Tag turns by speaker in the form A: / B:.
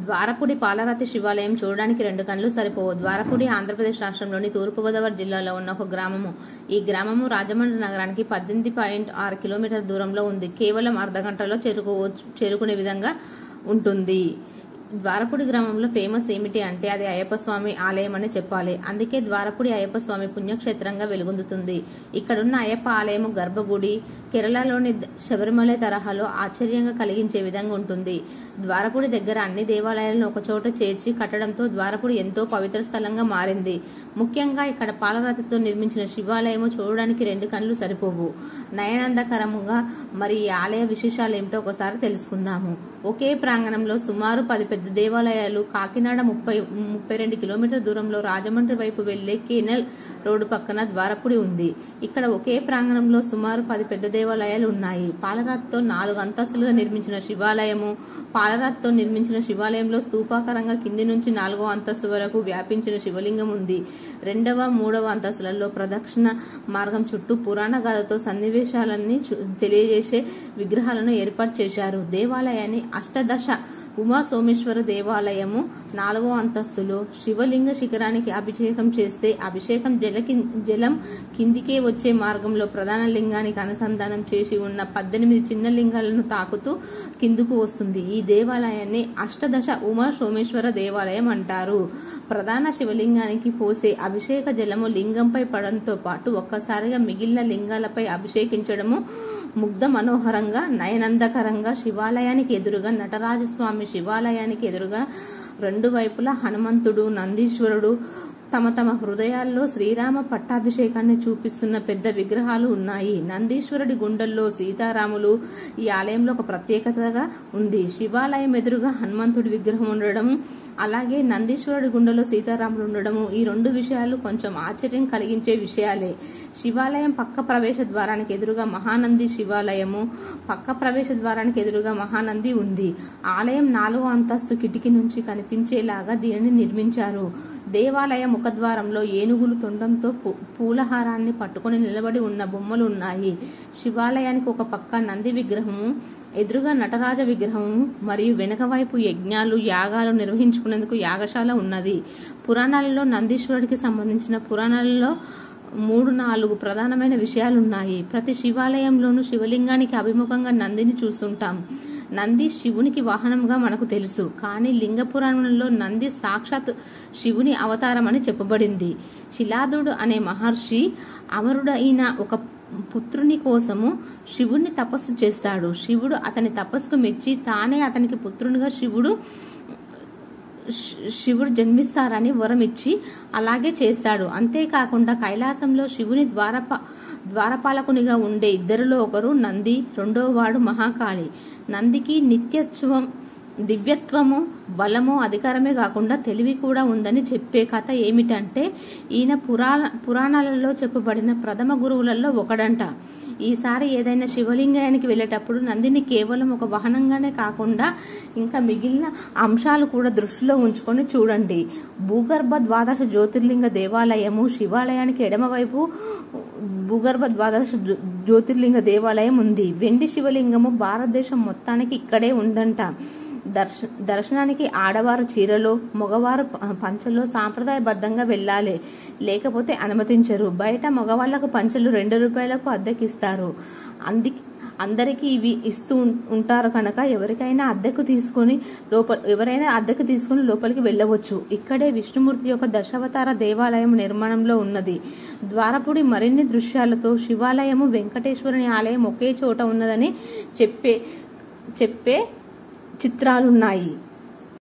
A: ద్వారపుడి పాలరాతి శివాలయం చూడడానికి 2 కళ్ళు సరిపోవు. ద్వారపుడి ఆంధ్రప్రదేశ్ రాష్ట్రంలోని తూర్పుగోదావరి జిల్లాలో ఉన్న ఒక గ్రామము. ఈ గ్రామము రాజమండ్రి నగరానికి 18.6 కిలోమీటర్ల దూరంలో ఉంది. కేవలం అర్ధగంటలో చేరుకునే విధంగా ఉంటుంది. ద్వారపుడి గ్రామంలో ఫేమస్ ఏమిటి అంటే అది అయ్యప్ప స్వామి ఆలయం అని చెప్పాలి. అందుకే ద్వారపుడి అయ్యప్ప స్వామి పుణ్యక్షేత్రంగా వెలుగొందుతుంది. ఇక్కడున్న అయ్యప్ప ఆలయం గర్భగుడి కేరళలోని శబరిమల తరహాలో ఆశ్చర్యంగా కలిగించే విధంగా ఉంటుంది. ద్వారపుడి దగ్గర అన్ని దేవాలయాలను ఒకచోట చేర్చి కట్టడంతో ద్వారపుడి ఎంతో పవిత్ర స్థలంగా మారింది. ముఖ్యంగా ఇక్కడ పాలరాతితో నిర్మించిన శివాలయము చూడడానికి 2 కళ్ళు సరిపోవు. నయనందకరముగా మరి ఈ ఆలయ విశేషాలు ఏమిటో ఒకసారి తెలుసుకుందాము. ఒకే ప్రాంగణంలో సుమారు 10 పెద్ద దేవాలయాలు. కాకినాడ 32 కిలోమీటర్ల దూరంలో రాజమండ్రి వైపు వెళ్లే కేనల్ రోడ్డు పక్కన ద్వారపుడి ఉంది. ఇక్కడ ఒకే ప్రాంగణంలో సుమారు 10 పెద్ద దేవాలయాలు ఉన్నాయి. పాలరాతితో 4 అంతస్తులుగా నిర్మించిన శివాలయము. పాలరాతితో నిర్మించిన శివాలయంలో స్తూపాకారంగా కింది నుంచి 4వ అంతస్తు వరకు వ్యాపించిన శివలింగం ఉంది. 2వ, 3వ అంతస్తులలో ప్రదక్షిణ మార్గం చుట్టూ పురాణ గాథతో సన్నివేశాలన్నీ తెలియజేసే విగ్రహాలను ఏర్పాటు చేశారు. దేవాలయాన్ని అష్టదశ ఉమా సోమేశ్వర దేవాలయము 4వ అంతస్తులో శివలింగ శిఖరానికి అభిషేకం చేస్తే అభిషేకం జలం కిందికే వచ్చే మార్గంలో ప్రధాన లింగానికి అనుసంధానం చేసి ఉన్న 18 చిన్న లింగాలను తాకుతూ కిందకు వస్తుంది. ఈ దేవాలయాన్ని అష్టదశ ఉమా సోమేశ్వర దేవాలయం అంటారు. ప్రధాన శివలింగానికి పోసే అభిషేక జలము లింగంపై పడంతో పాటు ఒక్కసారిగా మిగిలిన లింగాలపై అభిషేకించడము ముగ్ధ మనోహరంగా నయనందకరంగా. శివాలయానికి ఎదురుగా నటరాజస్వామి, శివాలయానికి ఎదురుగా 2 వైపులా హనుమంతుడు, నందీశ్వరుడు తమ తమ హృదయాల్లో శ్రీరామ పట్టాభిషేకాన్ని చూపిస్తున్న పెద్ద విగ్రహాలు ఉన్నాయి. నందీశ్వరుడి గుండెల్లో సీతారాములు ఈ ఆలయంలో ఒక ప్రత్యేకతగా ఉంది. శివాలయం ఎదురుగా హనుమంతుడి విగ్రహం ఉండడం, అలాగే నందీశ్వరుడి గుండెలో సీతారాములు ఉండడము, ఈ 2 విషయాలు కొంచెం ఆశ్చర్యం కలిగించే విషయాలే. శివాలయం పక్క ప్రవేశ ద్వారానికి ఎదురుగా మహానంది శివాలయము, పక్క ప్రవేశ ద్వారానికి ఎదురుగా మహానంది ఉంది. ఆలయం 4వ అంతస్తు కిటికీ నుంచి కనిపించేలాగా దీనిని నిర్మించారు. దేవాలయ ముఖద్వారంలో ఏనుగులు తొండంతో పూలహారాన్ని పట్టుకుని నిలబడి ఉన్న బొమ్మలు ఉన్నాయి. శివాలయానికి ఒక పక్క నంది విగ్రహము, ఎదురుగా నటరాజ విగ్రహము మరియు వెనక వైపు యజ్ఞాలు, యాగాలు నిర్వహించుకునేందుకు యాగశాల ఉన్నది. పురాణాలలో నందీశ్వరుడికి సంబంధించిన పురాణాలలో 3-4 ప్రధానమైన విషయాలున్నాయి. ప్రతి శివాలయంలోనూ శివలింగానికి అభిముఖంగా నందిని చూస్తుంటాం. నంది శివునికి వాహనంగా మనకు తెలుసు. కానీ లింగ పురాణంలో నంది సాక్షాత్ శివుని అవతారం అని చెప్పబడింది. శిలాదుడు అనే మహర్షి అమరుడైన ఒక పుత్రుని కోసము శివుణ్ణి తపస్సు చేస్తాడు. శివుడు అతని తపస్సుకు మెచ్చి తానే అతనికి పుత్రునిగా శివుడు జన్మిస్తారని వరం ఇచ్చి అలాగే చేస్తాడు. అంతేకాకుండా కైలాసంలో శివుని ద్వారపాలకునిగా ఉండే 2లో ఒకరు నంది, 2వ వాడు మహాకాళి. నందికి నిత్యత్వం, దివ్యత్వము, బలము, అధికారమే కాకుండా తెలివి కూడా ఉందని చెప్పే కథ ఏమిటంటే ఈయన పురాణాలలో చెప్పబడిన ప్రథమ గురువులలో ఒకడంట. ఈసారి ఏదైనా శివలింగానికి వెళ్ళేటప్పుడు నందిని కేవలం ఒక వాహనంగానే కాకుండా ఇంకా మిగిలిన అంశాలు కూడా దృష్టిలో ఉంచుకొని చూడండి. భూగర్భ 12 జ్యోతిర్లింగ దేవాలయము. శివాలయానికి ఎడమవైపు భూగర్భ 12 జ్యోతిర్లింగ దేవాలయం ఉంది. వెండి శివలింగము భారతదేశం మొత్తానికి ఇక్కడే ఉందంట. దర్శనానికి ఆడవారు చీరలో, మగవారు పంచలో సాంప్రదాయబద్ధంగా వెళ్ళాలి, లేకపోతే అనుమతించరు. బయట మగవాళ్లకు పంచలు 2 రూపాయలకు అద్దెకిస్తారు. అందరికీ ఇవి ఇస్తూ ఉంటారు కనుక ఎవరైనా అద్దెకు తీసుకుని లోపలికి వెళ్ళవచ్చు. ఇక్కడే విష్ణుమూర్తి యొక్క దశావతార దేవాలయం నిర్మాణంలో ఉన్నది. ద్వారపుడి మరిన్ని దృశ్యాలతో శివాలయము, వెంకటేశ్వరుని ఆలయం ఒకే చోట ఉన్నదని చెప్పే చిత్రాలున్నాయి.